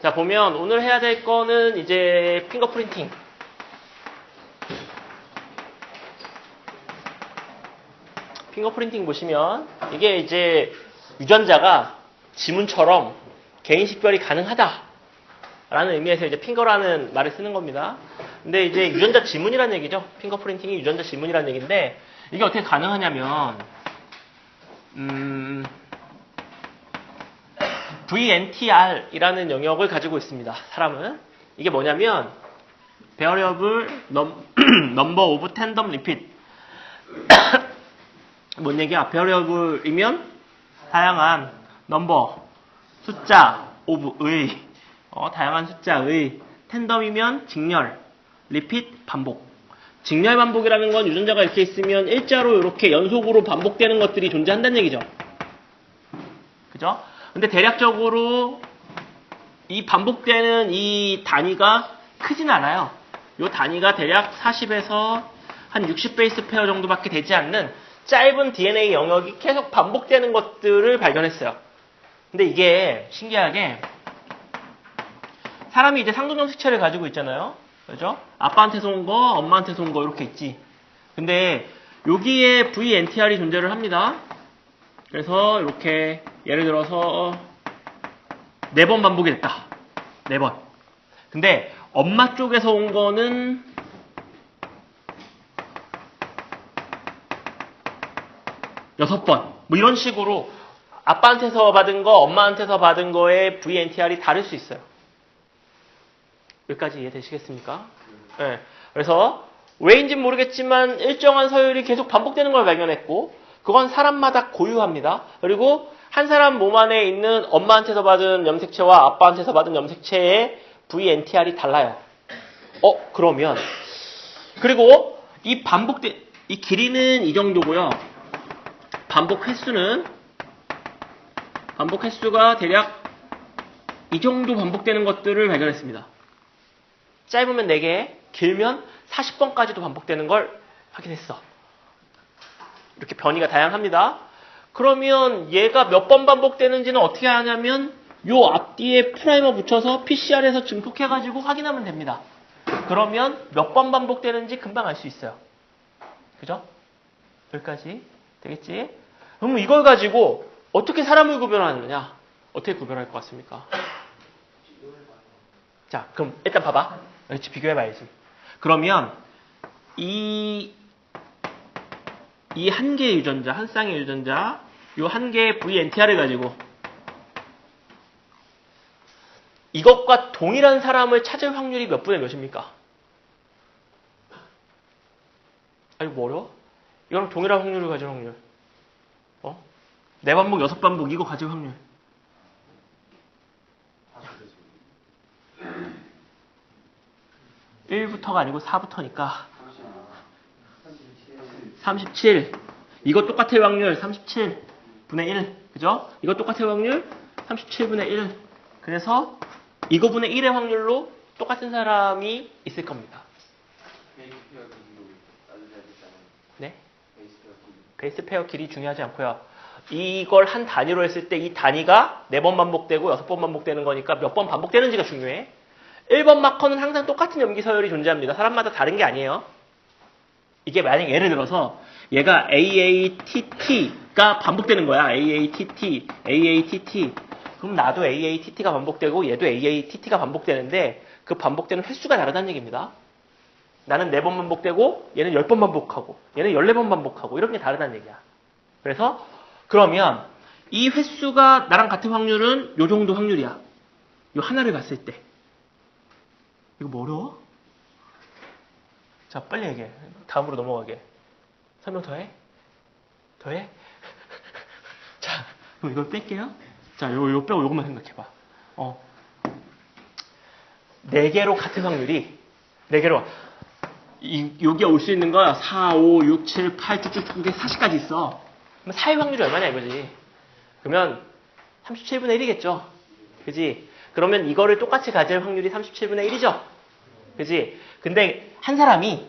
자, 보면 오늘 해야 될 거는 이제 핑거프린팅. 핑거프린팅 보시면 이게 이제 유전자가 지문처럼 개인 식별이 가능하다 라는 의미에서 이제 핑거라는 말을 쓰는 겁니다. 근데 이제 유전자 지문이라는 얘기죠. 핑거프린팅이 유전자 지문이라는 얘기인데 이게 어떻게 가능하냐면 VNTR이라는 영역을 가지고 있습니다. 사람은. 이게 뭐냐면 Variable Number of Tandem Repeat. 뭔 얘기야? Variable이면 다양한 number, 숫자, of의 다양한 숫자의 텐덤이면 직렬, repeat, 반복. 직렬 반복이라는 건 유전자가 이렇게 있으면 일자로 이렇게 연속으로 반복되는 것들이 존재한다는 얘기죠. 그죠? 근데 대략적으로 이 반복되는 이 단위가 크진 않아요. 이 단위가 대략 40에서 한 60 베이스 페어 정도밖에 되지 않는 짧은 DNA 영역이 계속 반복되는 것들을 발견했어요. 근데 이게 신기하게 사람이 이제 상동염색체를 가지고 있잖아요. 그죠? 아빠한테서 온 거, 엄마한테서 온 거 이렇게 있지. 근데 여기에 VNTR이 존재를 합니다. 그래서 이렇게 예를 들어서 4번 반복이 됐다. 4번. 근데 엄마 쪽에서 온 거는 6번. 뭐 이런 식으로 아빠한테서 받은 거, 엄마한테서 받은 거의 VNTR이 다를 수 있어요. 여기까지 이해되시겠습니까? 네. 그래서 왜인지는 모르겠지만 일정한 서열이 계속 반복되는 걸 발견했고 그건 사람마다 고유합니다. 그리고 한 사람 몸 안에 있는 엄마한테서 받은 염색체와 아빠한테서 받은 염색체의 VNTR이 달라요. 그러면 그리고 이 길이는 이 정도고요. 반복 횟수가 대략 이 정도 반복되는 것들을 발견했습니다. 짧으면 4개, 길면 40번까지도 반복되는 걸 확인했어. 이렇게 변이가 다양합니다. 그러면 얘가 몇 번 반복되는지는 어떻게 하냐면 요 앞뒤에 프라이머 붙여서 PCR에서 증폭해가지고 확인하면 됩니다. 그러면 몇 번 반복되는지 금방 알 수 있어요. 그죠? 여기까지 되겠지? 그럼 이걸 가지고 어떻게 사람을 구별하느냐? 어떻게 구별할 것 같습니까? 자, 그럼 일단 봐봐. 그렇지, 비교해봐야지. 그러면 이 한 개의 유전자, 한 쌍의 유전자, 요 한 개의 VNTR을 가지고 이것과 동일한 사람을 찾을 확률이 몇 분의 몇입니까? 아니, 뭐 어려워? 이거랑 동일한 확률을 가질 확률. 4반복, 6반복 이거 가질 확률. 1부터가 아니고 4부터니까 37. 이거 똑같을 확률 37분의 1. 그죠? 이거 똑같을 확률 37분의 1. 그래서 이거분의 1의 확률로 똑같은 사람이 있을 겁니다. 네? 베이스 페어 길이 중요하지 않고요. 이걸 한 단위로 했을 때 이 단위가 4번 반복되고 6번 반복되는 거니까 몇 번 반복되는지가 중요해. 1번 마커는 항상 똑같은 염기 서열이 존재합니다. 사람마다 다른 게 아니에요. 이게 만약 예를 들어서 얘가 AATT가 반복되는 거야. AATT, AATT. 그럼 나도 AATT가 반복되고 얘도 AATT가 반복되는데 그 반복되는 횟수가 다르다는 얘기입니다. 나는 4번 반복되고 얘는 10번 반복하고 얘는 14번 반복하고 이런 게 다르다는 얘기야. 그래서 그러면 이 횟수가 나랑 같은 확률은 요 정도 확률이야. 요 하나를 봤을 때. 이거 뭐 어려워? 자, 빨리 얘기해. 다음으로 넘어가게. 설명 더 해? 더 해? 자, 그럼 이걸 뺄게요. 자, 요 빼고 요것만 생각해봐. 4개로 같은 확률이 4개로 여기에 올 수 있는 거 4, 5, 6, 7, 8 쭉쭉쭉 40까지 있어. 그럼 4의 확률이 얼마냐 이거지. 그러면 37분의 1이겠죠. 그지? 그러면 이거를 똑같이 가질 확률이 37분의 1이죠. 그지? 근데 한 사람이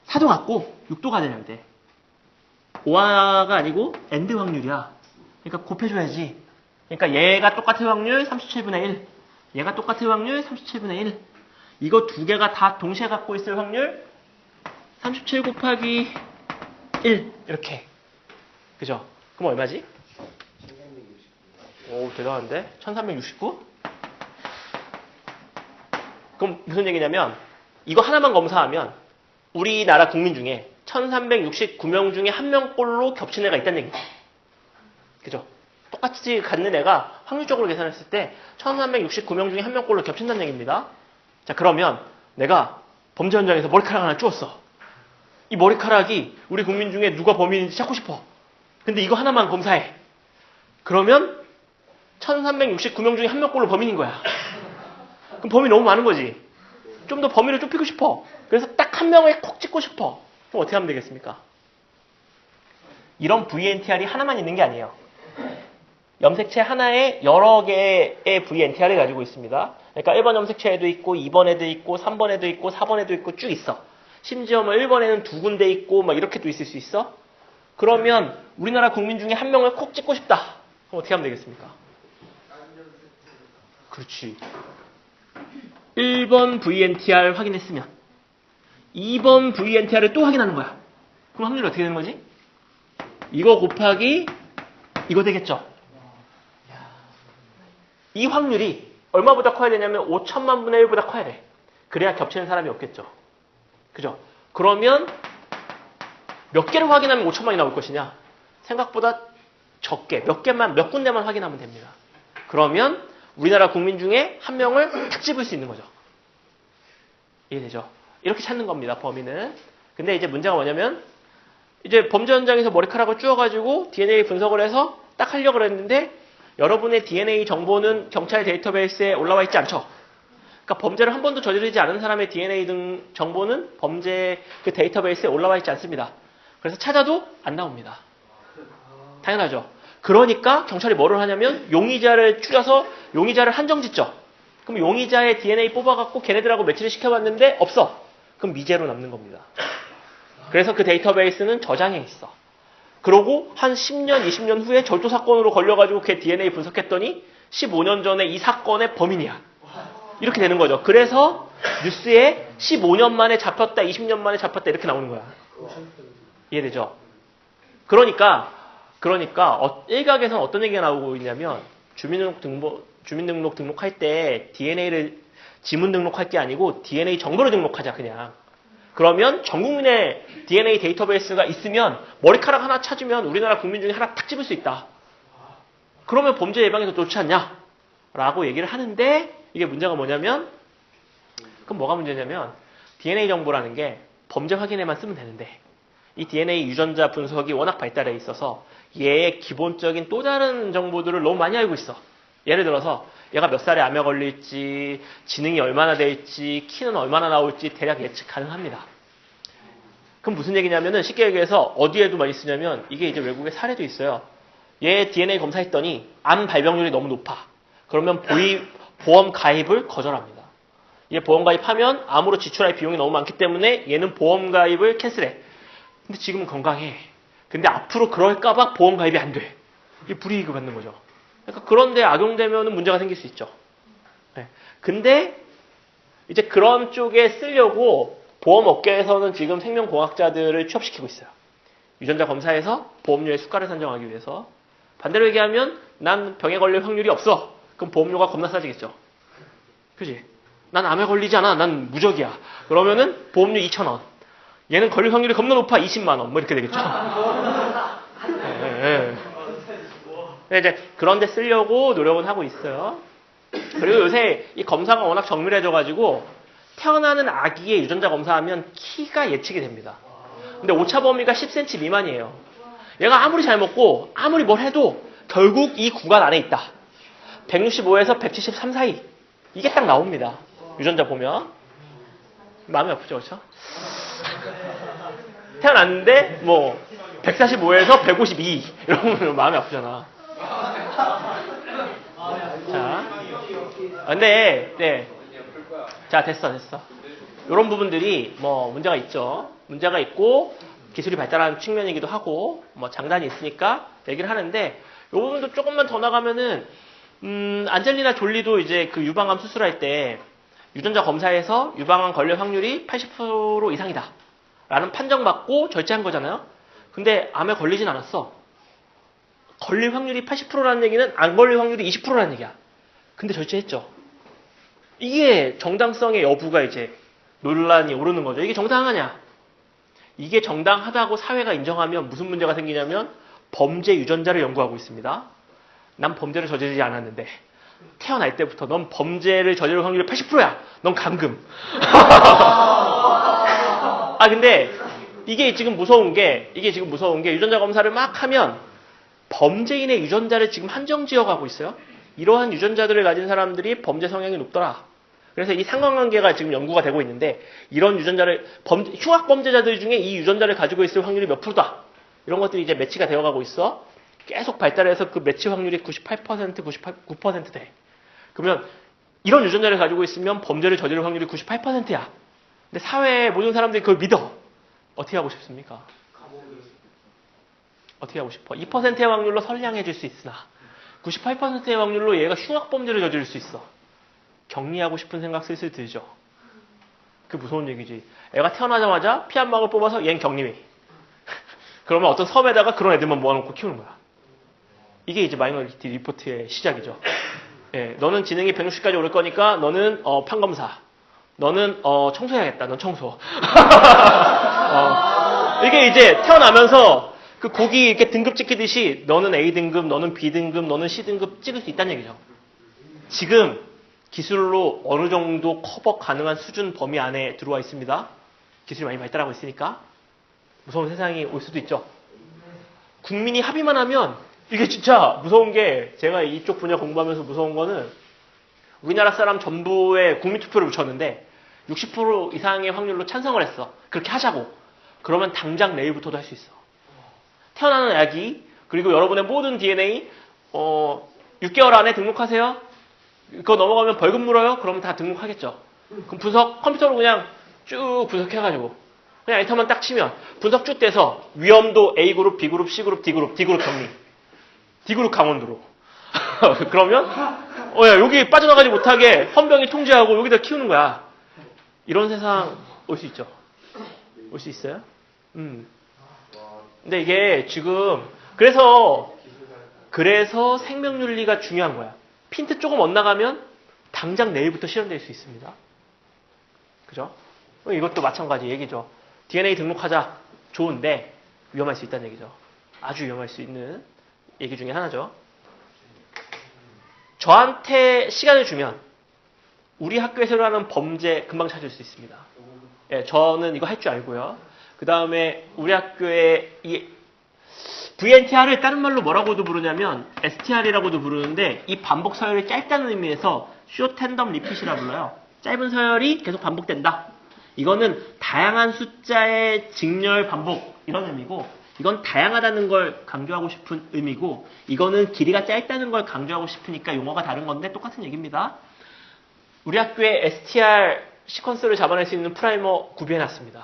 4도 같고 6도 가져야 돼. 5화가 아니고 엔드 확률이야. 그러니까 곱해줘야지. 그러니까 얘가 똑같은 확률 37분의 1. 얘가 똑같은 확률 37분의 1. 이거 두 개가 다 동시에 갖고 있을 확률 37 곱하기 1 이렇게. 그죠? 그럼 얼마지? 오, 대단한데? 1369? 그럼 무슨 얘기냐면 이거 하나만 검사하면 우리나라 국민 중에 1369명 중에 한 명꼴로 겹친 애가 있다는 얘기죠. 그죠? 똑같이 갖는 애가 확률적으로 계산했을 때 1369명 중에 한 명꼴로 겹친다는 얘기입니다. 자, 그러면 내가 범죄 현장에서 머리카락 하나 주웠어. 이 머리카락이 우리 국민 중에 누가 범인인지 찾고 싶어. 근데 이거 하나만 검사해. 그러면 1369명 중에 한 명꼴로 범인인 거야. 그럼 범인이 너무 많은 거지. 좀 더 범위를 좁히고 싶어. 그래서 딱 한 명을 콕 찍고 싶어. 그럼 어떻게 하면 되겠습니까? 이런 VNTR이 하나만 있는 게 아니에요. 염색체 하나에 여러 개의 VNTR을 가지고 있습니다. 그러니까 1번 염색체에도 있고 2번에도 있고 3번에도 있고 4번에도 있고 쭉 있어. 심지어 뭐 1번에는 두 군데 있고 막 이렇게도 있을 수 있어. 그러면 우리나라 국민 중에 한 명을 콕 찍고 싶다. 그럼 어떻게 하면 되겠습니까? 그렇지. 1번 VNTR 확인했으면 2번 VNTR을 또 확인하는 거야. 그럼 확률이 어떻게 되는 거지? 이거 곱하기 이거 되겠죠? 이 확률이 얼마보다 커야 되냐면 5천만 분의 1보다 커야 돼. 그래야 겹치는 사람이 없겠죠. 그죠? 그러면 몇 개를 확인하면 5천만이 나올 것이냐? 생각보다 적게, 몇 군데만 확인하면 됩니다. 그러면 우리나라 국민 중에 한 명을 탁 집을 수 있는 거죠. 이해되죠? 이렇게 찾는 겁니다, 범인은. 근데 이제 문제가 뭐냐면, 이제 범죄 현장에서 머리카락을 쭈어가지고 DNA 분석을 해서 딱 하려고 그랬는데, 여러분의 DNA 정보는 경찰 데이터베이스에 올라와 있지 않죠? 그러니까 범죄를 한 번도 저지르지 않은 사람의 DNA 등 정보는 범죄 그 데이터베이스에 올라와 있지 않습니다. 그래서 찾아도 안 나옵니다. 당연하죠. 그러니까 경찰이 뭐를 하냐면 용의자를 추려서 용의자를 한정 짓죠. 그럼 용의자의 DNA 뽑아갖고 걔네들하고 매치를 시켜봤는데 없어. 그럼 미제로 남는 겁니다. 그래서 그 데이터베이스는 저장해 있어. 그러고 한 10년, 20년 후에 절도 사건으로 걸려가지고 걔 DNA 분석했더니 15년 전에 이 사건의 범인이야. 이렇게 되는 거죠. 그래서 뉴스에 15년 만에 잡혔다, 20년 만에 잡혔다 이렇게 나오는 거야. 이해되죠? 그러니까 일각에서는 어떤 얘기가 나오고 있냐면 주민등록 등록할 때 DNA를 지문 등록할 게 아니고 DNA 정보를 등록하자 그냥. 그러면 전 국민의 DNA 데이터베이스가 있으면 머리카락 하나 찾으면 우리나라 국민 중에 하나 탁 집을 수 있다. 그러면 범죄 예방에 더 좋지 않냐? 라고 얘기를 하는데 이게 문제가 뭐냐면 그럼 뭐가 문제냐면 DNA 정보라는 게 범죄 확인에만 쓰면 되는데 이 DNA 유전자 분석이 워낙 발달해 있어서 얘의 기본적인 또 다른 정보들을 너무 많이 알고 있어. 예를 들어서 얘가 몇 살에 암에 걸릴지, 지능이 얼마나 될지, 키는 얼마나 나올지 대략 예측 가능합니다. 그럼 무슨 얘기냐면은 쉽게 얘기해서 어디에도 많이 쓰냐면 이게 이제 외국에 사례도 있어요. 얘 DNA 검사했더니 암 발병률이 너무 높아. 그러면 보험 가입을 거절합니다. 얘 보험 가입하면 암으로 지출할 비용이 너무 많기 때문에 얘는 보험 가입을 캔슬해. 근데 지금은 건강해. 근데 앞으로 그럴까봐 보험 가입이 안 돼. 이게 불이익을 받는 거죠. 그러니까 그런데 악용되면 문제가 생길 수 있죠. 네. 근데 이제 그런 쪽에 쓰려고 보험업계에서는 지금 생명공학자들을 취업시키고 있어요. 유전자 검사에서 보험료의 수가를 산정하기 위해서. 반대로 얘기하면 난 병에 걸릴 확률이 없어. 그럼 보험료가 겁나 싸지겠죠. 그지? 난 암에 걸리지 않아. 난 무적이야. 그러면은 보험료 2,000원. 얘는 걸릴 확률이 겁나 높아. 20만 원. 뭐 이렇게 되겠죠. 네. 이제 그런 데 쓰려고 노력은 하고 있어요. 그리고 요새 이 검사가 워낙 정밀해져가지고 태어나는 아기의 유전자 검사하면 키가 예측이 됩니다. 근데 오차 범위가 10cm 미만이에요. 얘가 아무리 잘 먹고 아무리 뭘 해도 결국 이 구간 안에 있다. 165에서 173 사이. 이게 딱 나옵니다. 유전자 보면. 마음이 아프죠, 그렇죠? 태어났는데 뭐 145에서 152 이러면 마음이 아프잖아. 자, 근데 네, 자 됐어. 이런 부분들이 뭐 문제가 있죠. 문제가 있고 기술이 발달하는 측면이기도 하고 뭐 장단이 있으니까 얘기를 하는데 이 부분도 조금만 더 나가면은 안젤리나 졸리도 이제 그 유방암 수술할 때 유전자 검사에서 유방암 걸릴 확률이 80% 이상이다. 라는 판정받고 절제한 거잖아요. 근데 암에 걸리진 않았어. 걸릴 확률이 80%라는 얘기는 안 걸릴 확률이 20%라는 얘기야. 근데 절제했죠. 이게 정당성의 여부가 이제 논란이 오르는 거죠. 이게 정당하냐? 이게 정당하다고 사회가 인정하면 무슨 문제가 생기냐면 범죄 유전자를 연구하고 있습니다. 난 범죄를 저지르지 않았는데 태어날 때부터 넌 범죄를 저지를 확률이 80%야. 넌 감금. 근데 이게 지금 무서운 게 유전자 검사를 막 하면 범죄인의 유전자를 지금 한정 지어가고 있어요. 이러한 유전자들을 가진 사람들이 범죄 성향이 높더라. 그래서 이 상관관계가 지금 연구가 되고 있는데 이런 유전자를 흉악 범죄자들 중에 이 유전자를 가지고 있을 확률이 몇 프로다. 이런 것들이 이제 매치가 되어가고 있어. 계속 발달해서 그 매치 확률이 98%, 99% 돼. 그러면 이런 유전자를 가지고 있으면 범죄를 저지를 확률이 98%야. 근데 사회의 모든 사람들이 그걸 믿어. 어떻게 하고 싶습니까? 어떻게 하고 싶어? 2%의 확률로 선량해질 수 있으나 98%의 확률로 얘가 흉악범죄를 저지를 수 있어. 격리하고 싶은 생각 슬슬 들죠. 그 무서운 얘기지. 애가 태어나자마자 피 한 방울 뽑아서 얜 격리해. 그러면 어떤 섬에다가 그런 애들만 모아놓고 키우는 거야. 이게 이제 마이너리티 리포트의 시작이죠. 예, 너는 지능이 160까지 오를 거니까 너는 판검사. 너는 청소해야겠다. 넌 청소. 이게 이제 태어나면서 그 고기 이렇게 등급 찍히듯이 너는 A등급, 너는 B등급, 너는 C등급 찍을 수 있다는 얘기죠. 지금 기술로 어느 정도 커버 가능한 수준 범위 안에 들어와 있습니다. 기술이 많이 발달하고 있으니까 무서운 세상이 올 수도 있죠. 국민이 합의만 하면 이게 진짜 무서운 게 제가 이쪽 분야 공부하면서 무서운 거는 우리나라 사람 전부에 국민투표를 붙였는데 60% 이상의 확률로 찬성을 했어. 그렇게 하자고. 그러면 당장 내일부터도 할 수 있어. 태어나는 아기 그리고 여러분의 모든 DNA 6개월 안에 등록하세요. 그거 넘어가면 벌금 물어요? 그러면 다 등록하겠죠. 그럼 컴퓨터로 그냥 쭉 분석해가지고 그냥 엔터만 딱 치면 분석 쭉 돼서 위험도 A그룹, B그룹, C그룹, D그룹 격리. D그룹 강원도로. 그러면 야, 여기 빠져나가지 못하게 헌병이 통제하고 여기다 키우는 거야. 이런 세상 올 수 있죠. 올 수 있어요? 근데 이게 지금 그래서 생명윤리가 중요한 거야. 핀트 조금 엇나가면 당장 내일부터 실현될 수 있습니다. 그죠? 이것도 마찬가지 얘기죠. DNA 등록하자. 좋은데 위험할 수 있다는 얘기죠. 아주 위험할 수 있는 얘기 중에 하나죠. 저한테 시간을 주면 우리 학교에서 일어나는 범죄 금방 찾을 수 있습니다. 예, 저는 이거 할 줄 알고요. 그 다음에 우리 학교에 이 VNTR을 다른 말로 뭐라고도 부르냐면 STR이라고도 부르는데 이 반복 서열이 짧다는 의미에서 Short Tandem Repeat이라 불러요. 짧은 서열이 계속 반복된다. 이거는 다양한 숫자의 직렬 반복 이런 의미고 이건 다양하다는 걸 강조하고 싶은 의미고 이거는 길이가 짧다는 걸 강조하고 싶으니까 용어가 다른 건데 똑같은 얘기입니다. 우리 학교에 STR 시퀀스를 잡아낼 수 있는 프라이머 구비해놨습니다.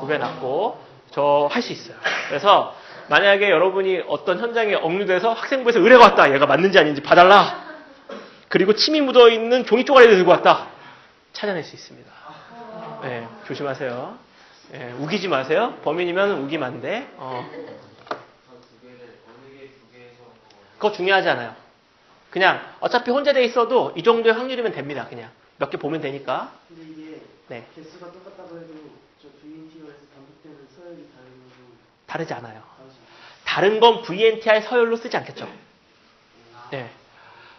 구비해놨고 저 할 수 있어요. 그래서 만약에 여러분이 어떤 현장에 억류돼서 학생부에서 의뢰가 왔다. 얘가 맞는지 아닌지 봐달라. 그리고 침이 묻어있는 종이 쪼가리를 들고 왔다. 찾아낼 수 있습니다. 네, 조심하세요. 네, 우기지 마세요. 범인이면 우기면 안 돼. 그거 중요하지 않아요. 그냥 어차피 혼자 돼 있어도 이 정도의 확률이면 됩니다. 그냥 몇 개 보면 되니까. 근데 이게 네. 개수가 똑같다고 해도 저 VNTR에서 반복되는 서열이 다른 거도 다르지 않아요. 다른 건 VNTR 서열로 쓰지 않겠죠. 네.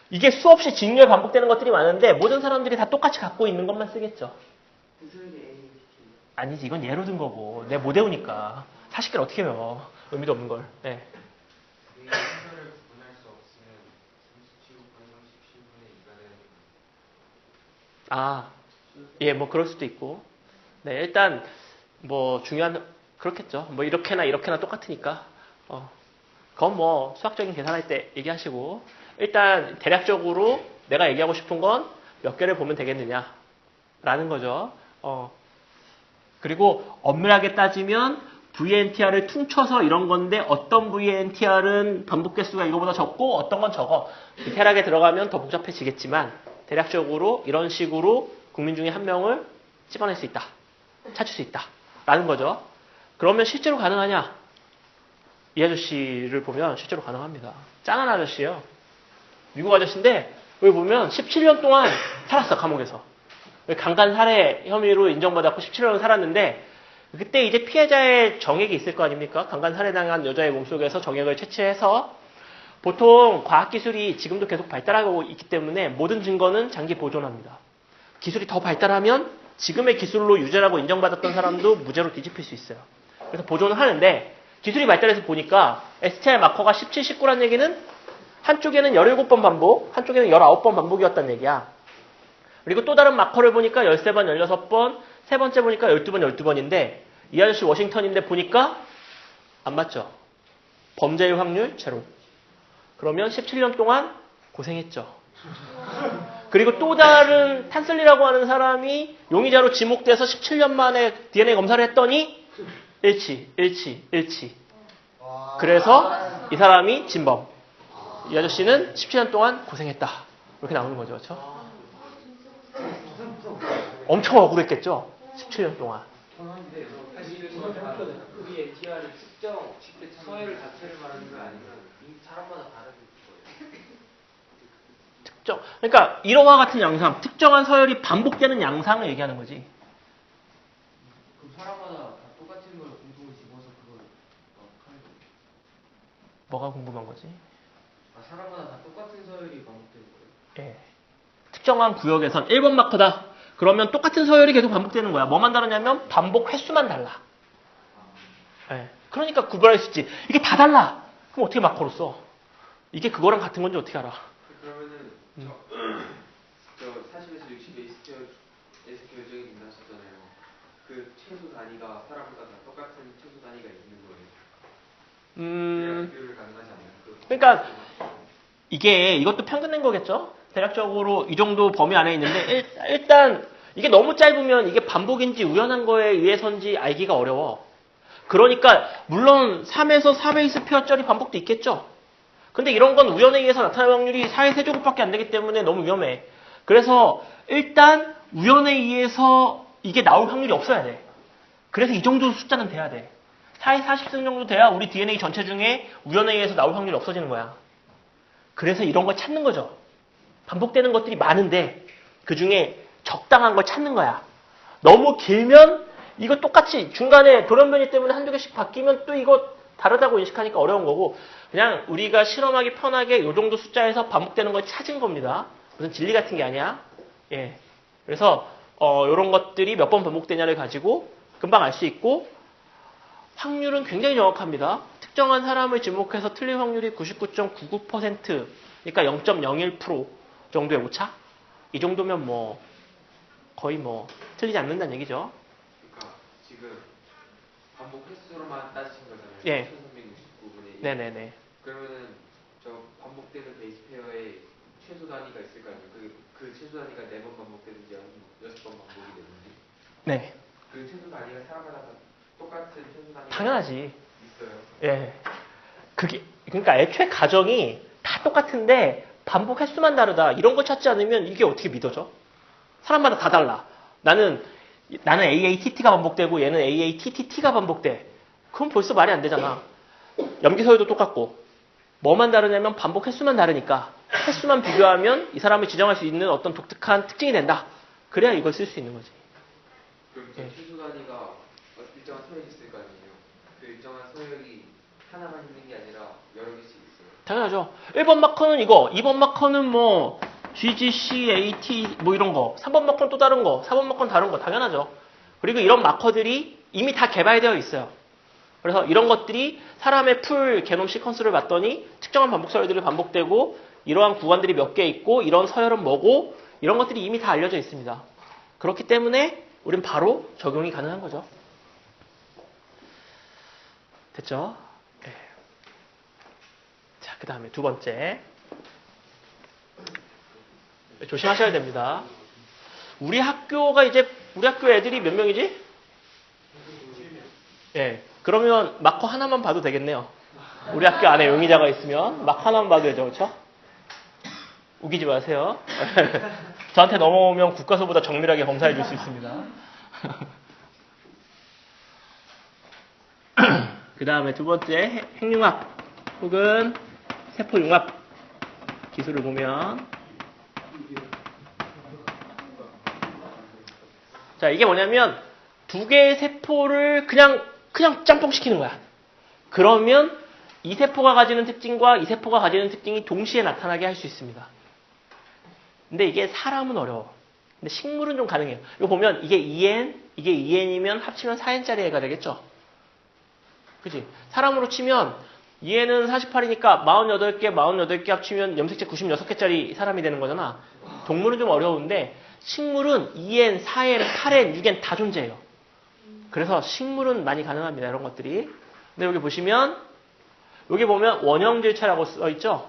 이게 수없이 직렬 반복되는 것들이 많은데 모든 사람들이 다 똑같이 갖고 있는 것만 쓰겠죠. 그 서열이 A 아니지, 이건 예로 든 거고. 내가 못 외우니까. 40개를 어떻게 외워. 의미도 없는 걸. 네. 예, 뭐 그럴 수도 있고. 네, 일단 뭐 중요한 그렇겠죠. 뭐 이렇게나 이렇게나 똑같으니까. 그건 뭐 수학적인 계산할 때 얘기하시고 일단 대략적으로 내가 얘기하고 싶은 건 몇 개를 보면 되겠느냐라는 거죠. 그리고 엄밀하게 따지면 VNTR을 퉁쳐서 이런 건데 어떤 VNTR은 반복 개수가 이거보다 적고 어떤 건 적어. 디테일하게 들어가면 더 복잡해지겠지만 대략적으로 이런 식으로 국민 중에 한 명을 찝어낼 수 있다. 찾을 수 있다. 라는 거죠. 그러면 실제로 가능하냐? 이 아저씨를 보면 실제로 가능합니다. 짠한 아저씨예요. 미국 아저씨인데 여기 보면 17년 동안 살았어. 감옥에서. 강간 살해 혐의로 인정받았고 17년을 살았는데 그때 이제 피해자의 정액이 있을 거 아닙니까? 강간 살해당한 여자의 몸속에서 정액을 채취해서 보통 과학기술이 지금도 계속 발달하고 있기 때문에 모든 증거는 장기 보존합니다. 기술이 더 발달하면 지금의 기술로 유죄라고 인정받았던 사람도 무죄로 뒤집힐 수 있어요. 그래서 보존을 하는데 기술이 발달해서 보니까 STR 마커가 17, 19라는 얘기는 한쪽에는 17번 반복, 한쪽에는 19번 반복이었다는 얘기야. 그리고 또 다른 마커를 보니까 13번, 16번, 세 번째 보니까 12번, 12번인데 이 아저씨 워싱턴인데 보니까 안 맞죠? 범죄의 확률 제로. 그러면 17년 동안 고생했죠. 그리고 또 다른 탄슬리라고 하는 사람이 용의자로 지목돼서 17년 만에 DNA 검사를 했더니 일치. 그래서 이 사람이 진범. 이 아저씨는 17년 동안 고생했다. 이렇게 나오는 거죠. 그렇죠? 엄청 억울했겠죠? 17년 동안. 그게 TR의 특정 서열 자체를 말하는 거 아니면 이 사람마다 다른 거예요? 특정. 그러니까 이러와 같은 양상, 특정한 서열이 반복되는 양상을 얘기하는 거지. 그럼 사람마다 다 똑같은 걸 공통을 집어서 그걸 하는 거예요? 뭐가 궁금한 거지? 아, 사람마다 다 똑같은 서열이 반복되는 거예요? 예. 특정한 구역에선 1번 마커다. 그러면 똑같은 서열이 계속 반복되는 거야. 뭐만 다르냐면 반복 횟수만 달라. 예. 그러니까 구별할 수 있지. 이게 다 달라. 그럼 어떻게 마커로 써? 이게 그거랑 같은 건지 어떻게 알아? 그러면은 저 40에서 60의 에서 결정이 된다 하셨잖아요. 그 최소 단위가 사람마다 다 똑같은 최소 단위가 있는 거예요. 비교를 가능하지 않나요? 그러니까 이것도 평균된 거겠죠? 대략적으로 이 정도 범위 안에 있는데 일단 이게 너무 짧으면 이게 반복인지 우연한 거에 의해서인지 알기가 어려워. 그러니까 물론 3에서 4베이스 페어짜리 반복도 있겠죠. 근데 이런 건 우연에 의해서 나타날 확률이 4의 세제곱밖에 안 되기 때문에 너무 위험해. 그래서 일단 우연에 의해서 이게 나올 확률이 없어야 돼. 그래서 이 정도 숫자는 돼야 돼. 4의 40승 정도 돼야 우리 DNA 전체 중에 우연에 의해서 나올 확률이 없어지는 거야. 그래서 이런 걸 찾는 거죠. 반복되는 것들이 많은데 그 중에 적당한 걸 찾는 거야. 너무 길면 이거 똑같이 중간에 돌연변이 때문에 한두 개씩 바뀌면 또 이거 다르다고 인식하니까 어려운 거고 그냥 우리가 실험하기 편하게 이 정도 숫자에서 반복되는 걸 찾은 겁니다. 무슨 진리 같은 게 아니야. 예. 그래서 이런 것들이 몇 번 반복되냐를 가지고 금방 알 수 있고 확률은 굉장히 정확합니다. 특정한 사람을 지목해서 틀릴 확률이 99.99%, 그러니까 0.01% 정도의 오차? 이 정도면 뭐 거의 뭐 틀리지 않는다는 얘기죠. 그러니까 지금 반복 횟수로만 따지신 거잖아요. 예. 1369분의 1. 네네네. 그러면은 저 반복되는 베이스 페어의 최소 단위가 있을 거 아니에요. 그 최소 단위가 4번 반복되는지 6번 반복이 되는지. 네. 그 최소 단위가 사람마다 다 똑같은 최소 단위가 당연하지. 있어요. 예. 그러니까 애초에 가정이 다 똑같은데 반복 횟수만 다르다. 이런 거 찾지 않으면 이게 어떻게 믿어져? 사람마다 다 달라. 나는 AATT가 반복되고 얘는 AATTT가 반복돼. 그럼 벌써 말이 안 되잖아. 염기서열도 똑같고. 뭐만 다르냐면 반복 횟수만 다르니까 횟수만 비교하면 이 사람을 지정할 수 있는 어떤 독특한 특징이 된다. 그래야 이걸 쓸 수 있는 거지. 그럼 예. 최소 단위가 일정한 서열이 있을 거 아니에요. 그 일정한 서열이 하나만 있는 게 아니라 여러 개씩 있어요. 당연하죠. 1번 마커는 이거, 2번 마커는 뭐 GGC, AT 뭐 이런 거, 3번 마커는 또 다른 거, 4번 마커는 다른 거 당연하죠. 그리고 이런 마커들이 이미 다 개발되어 있어요. 그래서 이런 것들이 사람의 풀 게놈 시퀀스를 봤더니 특정한 반복 서열들이 반복되고 이러한 구간들이 몇 개 있고 이런 서열은 뭐고 이런 것들이 이미 다 알려져 있습니다. 그렇기 때문에 우린 바로 적용이 가능한 거죠. 됐죠? 네. 자, 그 다음에 두 번째. 조심하셔야 됩니다. 우리 학교 애들이 몇 명이지? 예. 그러면 마커 하나만 봐도 되겠네요. 우리 학교 안에 용의자가 있으면 마커 하나만 봐도 되죠. 그렇죠? 우기지 마세요. 저한테 넘어오면 국가서보다 정밀하게 검사해 줄 수 있습니다. 그 다음에 두 번째 핵융합 혹은 세포융합 기술을 보면 자 이게 뭐냐면 두 개의 세포를 그냥 짬뽕시키는 거야. 그러면 이 세포가 가지는 특징과 이 세포가 가지는 특징이 동시에 나타나게 할 수 있습니다. 근데 이게 사람은 어려워. 근데 식물은 좀 가능해요. 이거 보면 이게 2n, 이게 2n이면 합치면 4n짜리 애가 되겠죠? 그치? 사람으로 치면 2n은 48이니까 48개 합치면 염색체 96개짜리 사람이 되는 거잖아. 동물은 좀 어려운데 식물은 2n, 4n, 8n, 6n 다 존재해요. 그래서 식물은 많이 가능합니다. 이런 것들이. 근데 여기 보시면 여기 보면 원형질차라고 써있죠?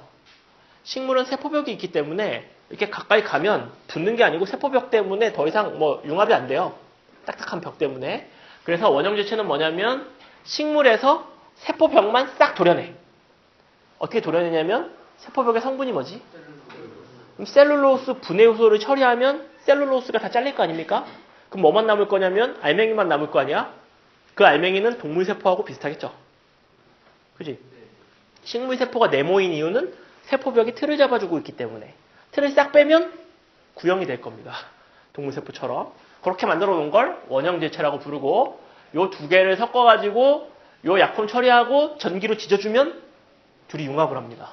식물은 세포벽이 있기 때문에 이렇게 가까이 가면 붙는 게 아니고 세포벽 때문에 더 이상 뭐 융합이 안 돼요. 딱딱한 벽 때문에. 그래서 원형질체는 뭐냐면 식물에서 세포벽만 싹 도려내. 어떻게 도려내냐면 세포벽의 성분이 뭐지? 그럼 셀룰로스 분해 효소를 처리하면 셀룰로스가 다 잘릴 거 아닙니까? 그럼 뭐만 남을 거냐면 알맹이만 남을 거 아니야? 그 알맹이는 동물세포하고 비슷하겠죠? 그지? 식물세포가 네모인 이유는 세포벽이 틀을 잡아주고 있기 때문에 틀을 싹 빼면 구형이 될 겁니다. 동물세포처럼. 그렇게 만들어 놓은 걸 원형질체라고 부르고 요 두 개를 섞어가지고 요 약품 처리하고 전기로 지져주면 둘이 융합을 합니다.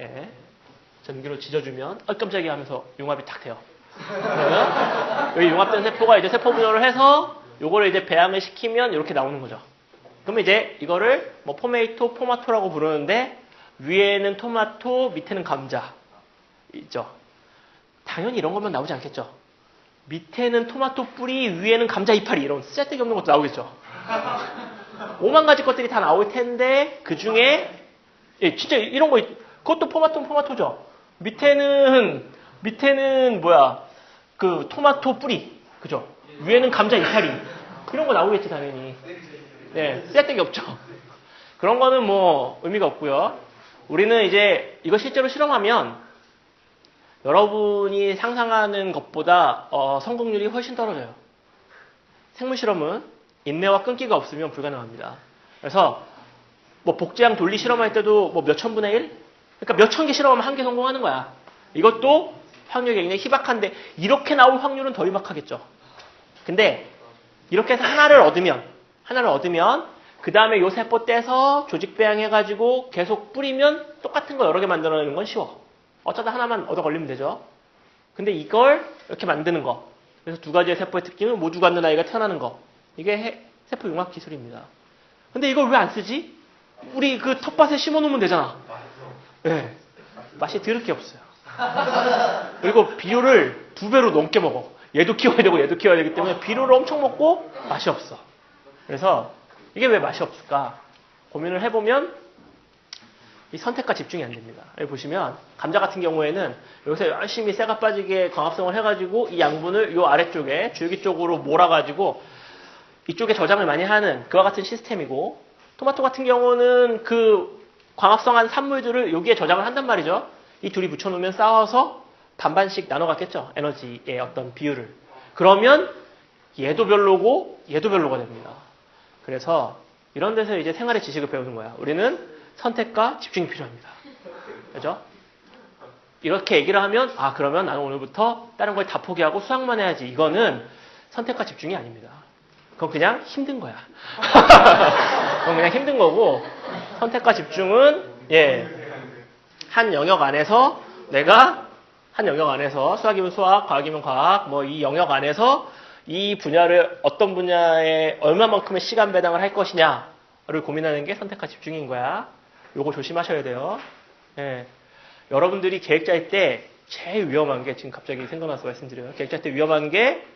예. 전기로 지져주면 깜짝이야 하면서 융합이 탁 돼요. 그러면 여기 융합된 세포가 이제 세포 분열을 해서 요거를 이제 배양을 시키면 이렇게 나오는 거죠. 그러면 이제 이거를 뭐 포마토라고 부르는데 위에는 토마토, 밑에는 감자 있죠. 당연히 이런 것만 나오지 않겠죠. 밑에는 토마토 뿌리, 위에는 감자 이파리 이런 쓰잘데기 없는 것도 나오겠죠. 5만 가지 것들이 다 나올 텐데 그 중에 예, 진짜 이런 거 그것도 포마토죠. 밑에는 뭐야 그 토마토 뿌리 그죠. 위에는 감자 이파리 이런 거 나오겠지 당연히. 네, 쓰잘데기 없죠. 그런 거는 뭐 의미가 없고요. 우리는 이제 이거 실제로 실험하면 여러분이 상상하는 것보다 성공률이 훨씬 떨어져요. 생물 실험은 인내와 끈기가 없으면 불가능합니다. 그래서 뭐 복제양 돌리 실험할 때도 뭐 몇천 분의 1? 그러니까 몇천 개 실험하면 한 개 성공하는 거야. 이것도 확률이 굉장히 희박한데 이렇게 나올 확률은 더 희박하겠죠. 근데 이렇게 해서 하나를 얻으면 그 다음에 요 세포 떼서 조직 배양해가지고 계속 뿌리면 똑같은 거 여러 개 만들어내는 건 쉬워. 어쩌다 하나만 얻어 걸리면 되죠. 근데 이걸 이렇게 만드는 거. 그래서 두 가지의 세포의 특징을 모두 갖는 아이가 태어나는 거. 이게 세포 융합 기술입니다. 근데 이걸 왜 안 쓰지? 우리 그 텃밭에 심어놓으면 되잖아. 네. 맛이 드럽게 없어요. 그리고 비료를 2배로 넘게 먹어. 얘도 키워야 되고 얘도 키워야 되기 때문에 비료를 엄청 먹고 맛이 없어. 그래서 이게 왜 맛이 없을까? 고민을 해보면 이 선택과 집중이 안 됩니다. 여기 보시면 감자 같은 경우에는 여기서 열심히 쇠가 빠지게 광합성을 해가지고 이 양분을 이 아래쪽에 줄기 쪽으로 몰아가지고 이쪽에 저장을 많이 하는 그와 같은 시스템이고 토마토 같은 경우는 그 광합성한 산물들을 여기에 저장을 한단 말이죠. 이 둘이 붙여놓으면 싸워서 반반씩 나눠갔겠죠. 에너지의 어떤 비율을. 그러면 얘도 별로고 얘도 별로가 됩니다. 그래서 이런 데서 이제 생활의 지식을 배우는 거야. 우리는 선택과 집중이 필요합니다. 그죠? 이렇게 얘기를 하면 그러면 나는 오늘부터 다른 걸 다 포기하고 수학만 해야지. 이거는 선택과 집중이 아닙니다. 그건 그냥 힘든 거야. 그건 그냥 힘든 거고 선택과 집중은 한 영역 안에서 내가 한 영역 안에서 수학이면 수학, 과학이면 과학 뭐 이 영역 안에서 이 분야를 어떤 분야에 얼마만큼의 시간 배당을 할 것이냐를 고민하는 게 선택과 집중인 거야. 요거 조심하셔야 돼요. 여러분들이 계획 짤 때 제일 위험한 게 지금 갑자기 생각나서 말씀드려요. 계획 짤 때 위험한 게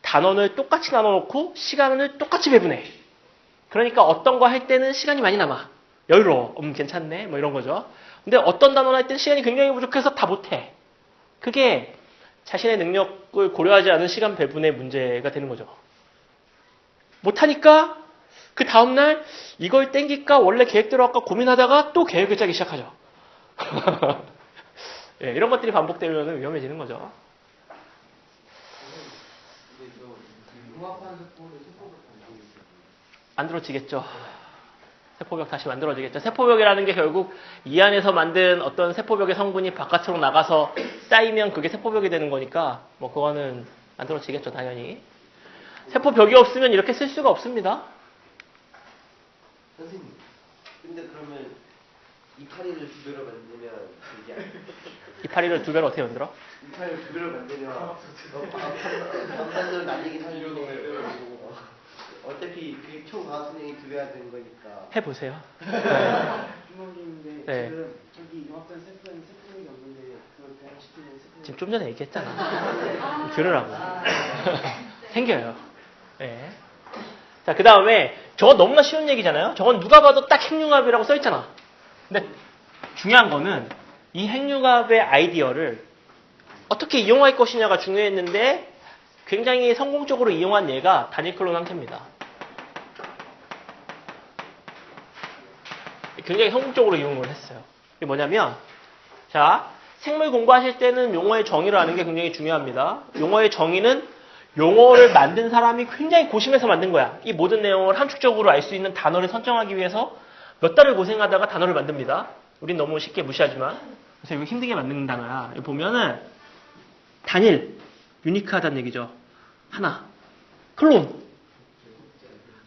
단원을 똑같이 나눠놓고 시간을 똑같이 배분해. 그러니까 어떤 거 할 때는 시간이 많이 남아. 여유로워. 괜찮네. 뭐 이런 거죠. 근데 어떤 단원 할 때는 시간이 굉장히 부족해서 다 못해. 그게 자신의 능력을 고려하지 않은 시간 배분의 문제가 되는 거죠. 못하니까 그 다음날 이걸 땡길까 원래 계획대로 할까 고민하다가 또 계획을 짜기 시작하죠. 예, 이런 것들이 반복되면 위험해지는 거죠. 근데 저 융합한 세포는 세포가 반복이죠. 만들어지겠죠. 세포벽 다시 만들어지겠죠. 세포벽이라는 게 결국 이 안에서 만든 어떤 세포벽의 성분이 바깥으로 나가서 쌓이면 그게 세포벽이 되는 거니까 뭐 그거는 만들어지겠죠, 당연히. 세포벽이 없으면 이렇게 쓸 수가 없습니다. 선생님, 근데 그러면 이파리를 두 배로 만들면 이게 아니에요? 이파리를 두 배로 어떻게 만들어? 이파리를 두 배로 만들면 방사선을 날리긴 하는데 어차피 그 총 과학순행이 두 배가 되는 거니까. 해보세요. 주먹인데 네. 지금 저기 융합된 세포에는 세포력이 없는데 그걸 배양시키는 세포. 지금 좀 전에 얘기했잖아. 들으라고. 생겨요. 네. 자, 그 다음에 저건 너무나 쉬운 얘기잖아요. 저건 누가 봐도 딱 핵융합이라고 써있잖아. 근데 중요한 거는 이 핵융합의 아이디어를 어떻게 이용할 것이냐가 중요했는데 굉장히 성공적으로 이용한 예가 단일 클론 항체입니다. 굉장히 성공적으로 이용을 했어요. 이게 뭐냐면, 자, 생물 공부하실 때는 용어의 정의를 아는 게 굉장히 중요합니다. 용어의 정의는 용어를 만든 사람이 굉장히 고심해서 만든 거야. 이 모든 내용을 함축적으로 알 수 있는 단어를 선정하기 위해서 몇 달을 고생하다가 단어를 만듭니다. 우린 너무 쉽게 무시하지만. 그래서 이거 힘들게 만드는 단어야. 여기 보면은 단일, 유니크하다는 얘기죠. 하나. 클론.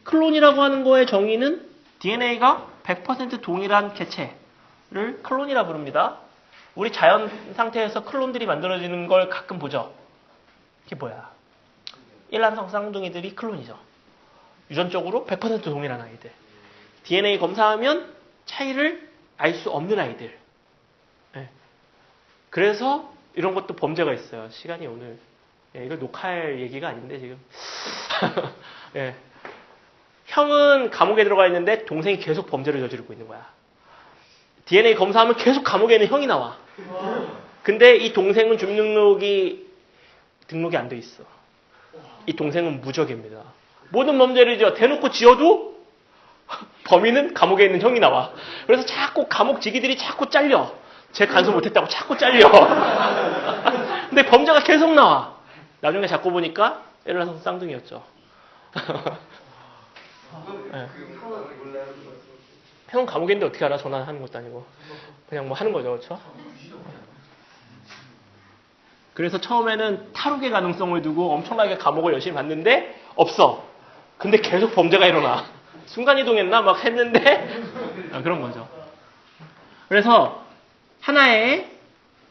클론이라고 하는 거의 정의는 DNA가 100% 동일한 개체를 클론이라 부릅니다. 우리 자연 상태에서 클론들이 만들어지는 걸 가끔 보죠. 이게 뭐야? 일란성 쌍둥이들이 클론이죠. 유전적으로 100% 동일한 아이들. DNA 검사하면 차이를 알 수 없는 아이들. 네. 그래서 이런 것도 범죄가 있어요. 시간이 오늘. 네, 이걸 녹화할 얘기가 아닌데 지금. 네. 형은 감옥에 들어가 있는데 동생이 계속 범죄를 저지르고 있는 거야. DNA 검사하면 계속 감옥에 있는 형이 나와. 근데 이 동생은 주민등록이 등록이 안 돼 있어. 이 동생은 무적입니다. 모든 범죄를 대놓고 지어도 범인은 감옥에 있는 형이 나와. 그래서 자꾸 감옥 지기들이 자꾸 잘려. 쟤 간수 못했다고 자꾸 잘려. 근데 범죄가 계속 나와. 나중에 잡고 보니까 일란성 쌍둥이였죠. 네. 형은 감옥에 있는데 어떻게 알아? 전화하는 것도 아니고. 그냥 뭐 하는 거죠. 그렇죠? 그래서 처음에는 탈옥의 가능성을 두고 엄청나게 감옥을 열심히 봤는데 없어. 근데 계속 범죄가 일어나. 순간이동했나? 막 했는데 그런 거죠. 그래서 하나의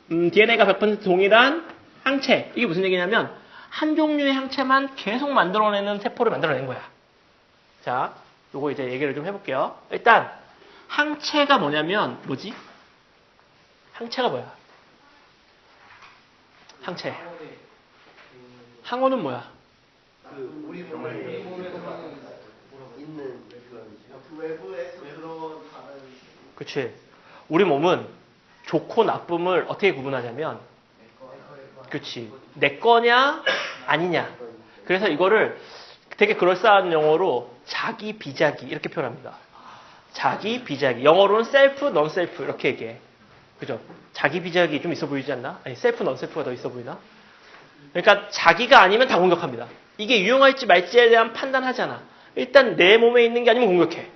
DNA가 100% 동일한 항체. 이게 무슨 얘기냐면 한 종류의 항체만 계속 만들어내는 세포를 만들어낸 거야. 자, 요거 이제 얘기를 좀 해볼게요. 일단 항체가 뭐냐면 뭐지? 항체가 뭐야? 항체. 항원은 뭐야? 그 우리 몸에 있는 그 외부에서 들어온 다른. 그치. 우리 몸은 좋고 나쁨을 어떻게 구분하냐면, 그치. 내 거냐 아니냐. 그래서 이거를 되게 그럴싸한 영어로 자기 비자기 이렇게 표현합니다. 자기 비자기. 영어로는 셀프, 넌 셀프 이렇게 얘기해. 그죠? 자기 비자기 좀 있어 보이지 않나? 아니 셀프, 넌 셀프가 더 있어 보이나? 그러니까 자기가 아니면 다 공격합니다. 이게 유용할지 말지에 대한 판단하잖아. 일단 내 몸에 있는 게 아니면 공격해.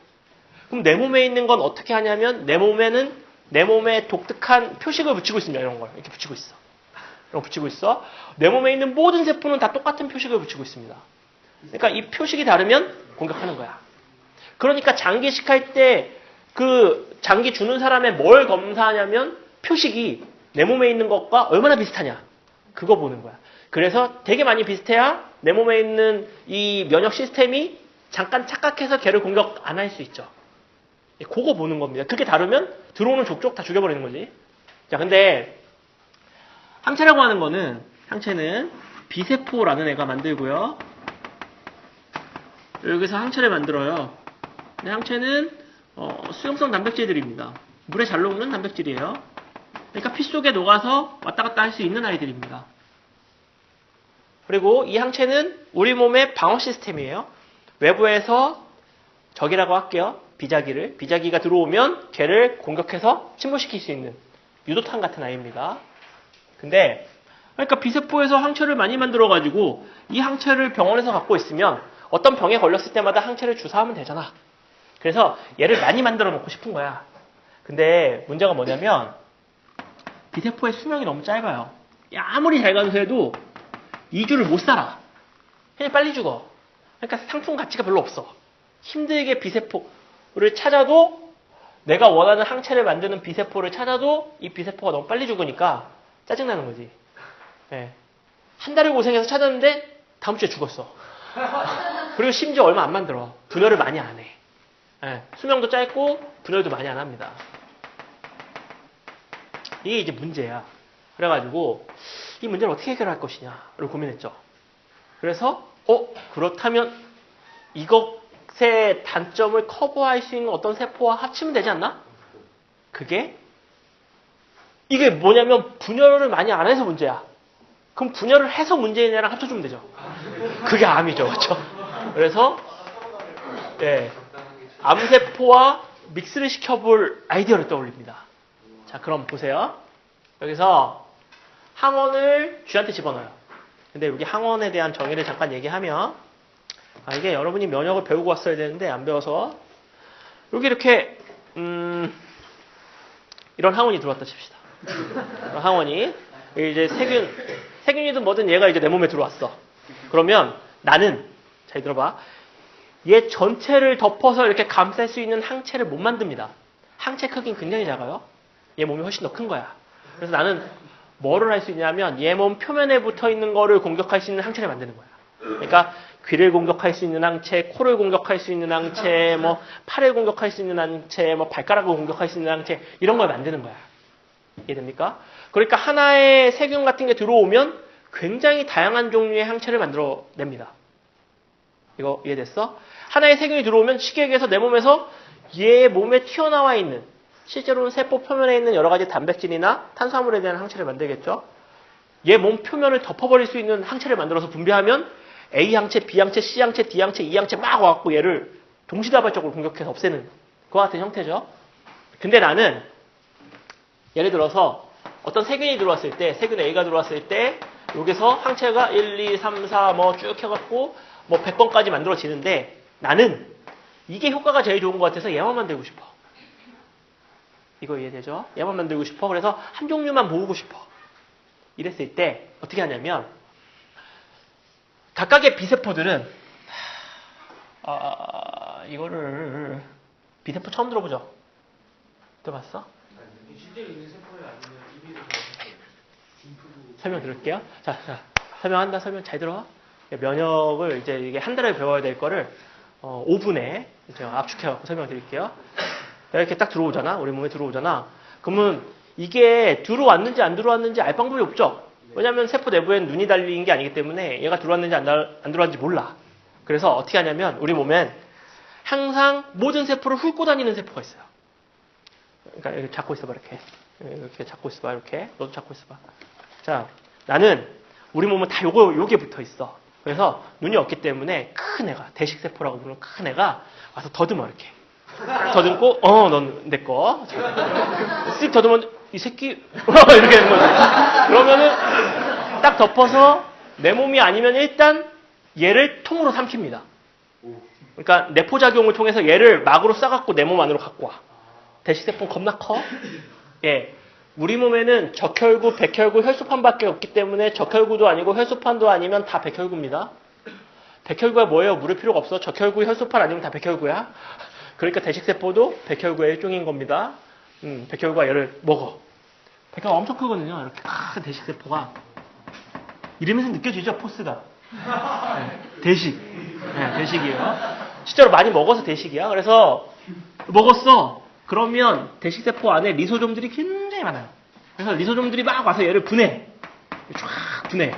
그럼 내 몸에 있는 건 어떻게 하냐면 내 몸에는 내 몸에 독특한 표식을 붙이고 있습니다. 이런 걸 이렇게 붙이고 있어. 이런 거 붙이고 있어. 내 몸에 있는 모든 세포는 다 똑같은 표식을 붙이고 있습니다. 그러니까 이 표식이 다르면 공격하는 거야. 그러니까 장기식 할 때 그 장기 주는 사람의 뭘 검사하냐면 표식이 내 몸에 있는 것과 얼마나 비슷하냐. 그거 보는 거야. 그래서 되게 많이 비슷해야 내 몸에 있는 이 면역 시스템이 잠깐 착각해서 걔를 공격 안 할 수 있죠. 그거 보는 겁니다. 그게 다르면 들어오는 족족 다 죽여버리는 거지. 자, 근데 항체라고 하는 거는 항체는 비세포라는 애가 만들고요. 여기서 항체를 만들어요. 근데 항체는 수용성 단백질들입니다. 물에 잘 녹는 단백질이에요. 그러니까 피 속에 녹아서 왔다 갔다 할 수 있는 아이들입니다. 그리고 이 항체는 우리 몸의 방어 시스템이에요. 외부에서 적이라고 할게요. 비자기를. 비자기가 들어오면 걔를 공격해서 침몰시킬 수 있는 유도탄 같은 아이입니다. 근데 그러니까 비세포에서 항체를 많이 만들어가지고 이 항체를 병원에서 갖고 있으면 어떤 병에 걸렸을 때마다 항체를 주사하면 되잖아. 그래서 얘를 많이 만들어 놓고 싶은 거야. 근데 문제가 뭐냐면 비세포의 수명이 너무 짧아요. 아무리 잘 간수해도 2주를 못 살아. 그냥 빨리 죽어. 그러니까 상품 가치가 별로 없어. 힘들게 비세포를 찾아도 내가 원하는 항체를 만드는 비세포를 찾아도 이 비세포가 너무 빨리 죽으니까 짜증나는 거지. 예. 한 달을 고생해서 찾았는데 다음 주에 죽었어. 그리고 심지어 얼마 안 만들어. 분열을 많이 안 해. 예. 수명도 짧고 분열도 많이 안 합니다. 이게 이제 문제야. 그래가지고 이 문제를 어떻게 해결할 것이냐를 고민했죠. 그래서 그렇다면 이것의 단점을 커버할 수 있는 어떤 세포와 합치면 되지 않나? 이게 뭐냐면 분열을 많이 안 해서 문제야. 그럼 분열을 해서 문제인 애랑 합쳐주면 되죠. 그게 암이죠. 그렇죠? 그래서 암세포와 믹스를 시켜볼 아이디어를 떠올립니다. 자, 그럼 보세요. 여기서 항원을 쥐한테 집어넣어요. 근데 여기 항원에 대한 정의를 잠깐 얘기하면 이게 여러분이 면역을 배우고 왔어야 되는데 안 배워서 여기 이렇게 이런 항원이 들어왔다 칩시다. 항원이 이제 세균이든 뭐든 얘가 이제 내 몸에 들어왔어. 그러면 나는 잘 들어봐. 얘 전체를 덮어서 이렇게 감쌀 수 있는 항체를 못 만듭니다. 항체 크기는 굉장히 작아요. 얘 몸이 훨씬 더 큰 거야. 그래서 나는 뭐를 할 수 있냐면 얘 몸 표면에 붙어 있는 거를 공격할 수 있는 항체를 만드는 거야. 그러니까 귀를 공격할 수 있는 항체, 코를 공격할 수 있는 항체, 뭐 팔을 공격할 수 있는 항체, 뭐 발가락을 공격할 수 있는 항체 이런 걸 만드는 거야. 이해됩니까? 그러니까 하나의 세균 같은 게 들어오면 굉장히 다양한 종류의 항체를 만들어냅니다. 이거 이해됐어? 하나의 세균이 들어오면 쉽게 얘기해서 내 몸에서 얘 몸에 튀어나와 있는 실제로는 세포 표면에 있는 여러 가지 단백질이나 탄수화물에 대한 항체를 만들겠죠. 얘 몸 표면을 덮어버릴 수 있는 항체를 만들어서 분비하면 A 항체, B 항체, C 항체, D 항체, E 항체 막 와갖고 얘를 동시다발적으로 공격해서 없애는 그와 같은 형태죠. 근데 나는 예를 들어서 어떤 세균이 들어왔을 때, 세균 A가 들어왔을 때 여기서 항체가 1, 2, 3, 4 뭐 쭉 해갖고 뭐 100번까지 만들어지는데 나는 이게 효과가 제일 좋은 것 같아서 얘만 만들고 싶어. 이거 이해되죠? 얘만 만들고 싶어. 그래서 한 종류만 모으고 싶어. 이랬을 때 어떻게 하냐면 각각의 비세포들은 이거를 비세포 처음 들어보죠? 들어봤어? 실제로 있는 세포에 아니면 이비를 설명 드릴게요. 자, 설명한다. 설명 잘 들어. 면역을 이제 이게 한 달에 배워야 될 거를 5분에 제가 압축해갖고 설명드릴게요. 이렇게 딱 들어오잖아. 우리 몸에 들어오잖아. 그러면 이게 들어왔는지 안 들어왔는지 알 방법이 없죠. 왜냐하면 세포 내부엔 눈이 달린 게 아니기 때문에 얘가 들어왔는지 안 들어왔는지 몰라. 그래서 어떻게 하냐면 우리 몸엔 항상 모든 세포를 훑고 다니는 세포가 있어요. 그러니까 이렇게 잡고 있어봐. 이렇게 잡고 있어봐. 이렇게 너도 잡고 있어봐. 자, 나는 우리 몸은 다 요게 붙어 있어. 그래서 눈이 없기 때문에 큰 애가 대식세포라고 부르는 큰 애가 와서 더듬어 이렇게. 더듬고 넌 내 거. 쓱 더듬으면 이 새끼 이렇게 되는 거지. 그러면은 딱 덮어서 내 몸이 아니면 일단 얘를 통으로 삼킵니다. 그러니까 내포작용을 통해서 얘를 막으로 싸갖고 내 몸 안으로 갖고 와. 대식세포는 겁나 커. 예. 우리 몸에는 적혈구, 백혈구, 혈소판밖에 없기 때문에 적혈구도 아니고 혈소판도 아니면 다 백혈구입니다. 백혈구가 뭐예요? 물을 필요가 없어. 적혈구, 혈소판 아니면 다 백혈구야. 그러니까 대식세포도 백혈구의 일종인 겁니다. 백혈구가 얘를 먹어. 백혈구가 엄청 크거든요. 이렇게 큰 대식세포가. 이러면서 느껴지죠? 포스가. 네, 대식. 네, 대식이에요. 실제로 많이 먹어서 대식이야. 그래서 먹었어. 그러면 대식세포 안에 리소좀들이 굉장히 많아요. 그래서 리소좀들이 막 와서 얘를 분해. 쫙 분해.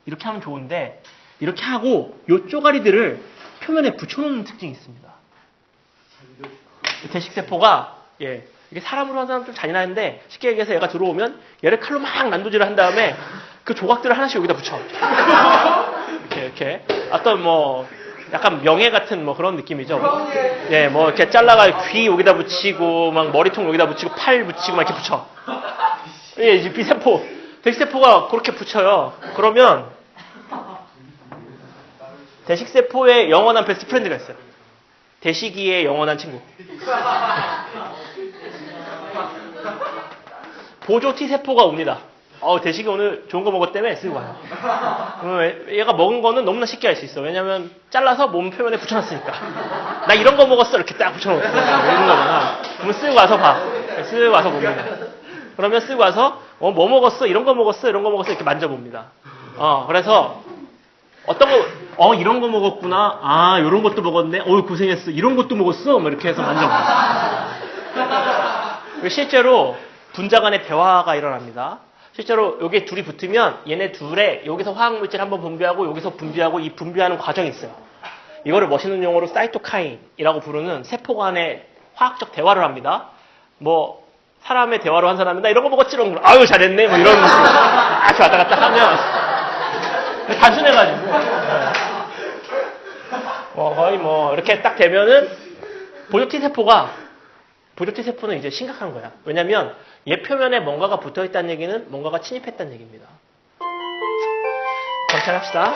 이렇게 하면 좋은데 이렇게 하고 요 쪼가리들을 표면에 붙여놓는 특징이 있습니다. 대식세포가 이게 사람으로 하는 사람 좀 잔인한데 쉽게 얘기해서 얘가 들어오면 얘를 칼로 막 난도질을 한 다음에 그 조각들을 하나씩 여기다 붙여. 이렇게 어떤 뭐 약간 명예 같은 뭐 그런 느낌이죠. 예, 뭐 이렇게 잘라가 귀 여기다 붙이고 막 머리통 여기다 붙이고 팔 붙이고 막 이렇게 붙여. 예, 이제 비세포, 대식세포가 그렇게 붙여요. 그러면 대식세포의 영원한 베스트 프렌드가 있어요. 대식이의 영원한 친구. 보조 T세포가 옵니다. 대식이 오늘 좋은 거 먹었다며 쓰고 와요. 그러면 얘가 먹은 거는 너무나 쉽게 알 수 있어. 왜냐면 잘라서 몸 표면에 붙여놨으니까. 나 이런 거 먹었어. 이렇게 딱 붙여놓고. 이런 거잖아. 그러면 쓰고 와서 봐. 쓰고 와서 봅니다. 그러면 쓰고 와서, 뭐 먹었어? 이런 거 먹었어? 이런 거 먹었어? 이렇게 만져봅니다. 그래서, 어떤 거, 이런 거 먹었구나. 아, 이런 것도 먹었네. 고생했어. 이런 것도 먹었어. 뭐 이렇게 해서 만져봅니다. 실제로, 분자 간의 대화가 일어납니다. 실제로 여기 둘이 붙으면 얘네 둘의 여기서 화학물질 한번 분비하고 여기서 분비하고 이 분비하는 과정이 있어요. 이거를 멋있는 용어로 사이토카인이라고 부르는 세포 간의 화학적 대화를 합니다. 뭐 사람의 대화로 한 사람이 나 이런 거 먹었지 이런 거 아유 잘했네 뭐 이런 이렇게 왔다 갔다 하면 단순해가지고 거의 뭐 이렇게 딱 되면은 보조 T세포는 이제 심각한 거야. 왜냐면 얘 표면에 뭔가가 붙어있다는 얘기는 뭔가가 침입했다는 얘기입니다. 경찰합시다.